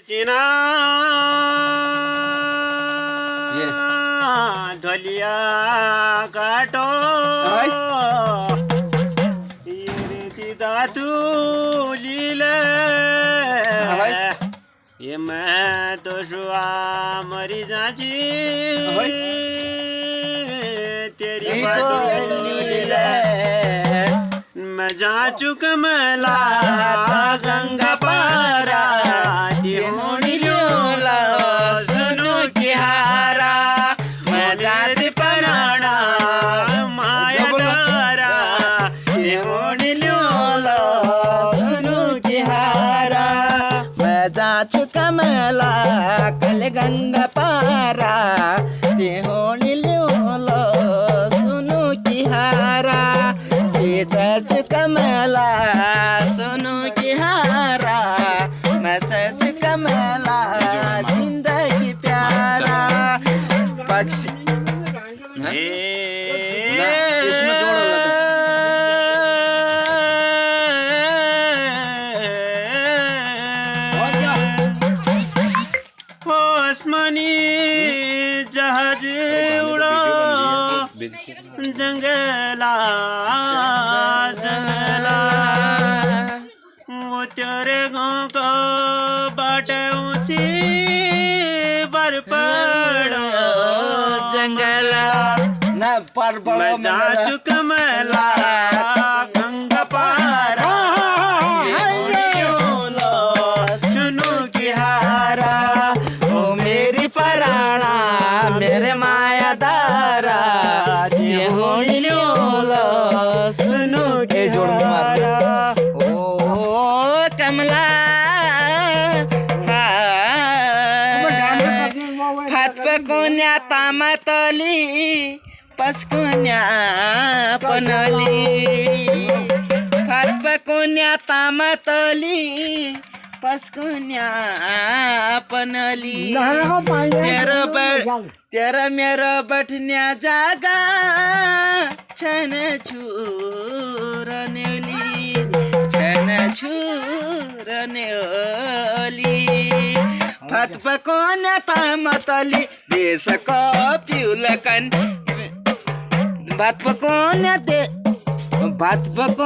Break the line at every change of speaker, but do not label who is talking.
चिना ढोलिया काटो ये दातू लीले ये मैं तो शुआ मरी जाची तेरी लीले मैं जा चुक मला गंगा पारा होनी लोला सुनो की हारा मजाज पराणा माया दारा होनी लोला सुनो की हारा
मजा चुका मला कल गंगा पारा ते होणी लिओलो सुनो की हारा तेचा चुका मला सुनो की हारा मजा चुका मला जिंदगी प्यारा पक्षी
आसमानी जहाज उड़ो जंगला जंगला वो तेरे गाँव का बाट ऊंची पर पड़ो
जंगला न पर
मैं जा चुक मेला गंगा पारा
मेरे माया दारा ये होनी लोला सुनो के जोड़ा ओ कमला हात पे कोण्या तामातली पसकोण्या पनली हात पे कोण्या तामातली पसकोण्या पनली तेरा मेरा बैठन्या जागा छन छुरनेली छन छुरनेली भात पकोण्या तामतली देश को पिउलकन भात पकोण्या दे भात पको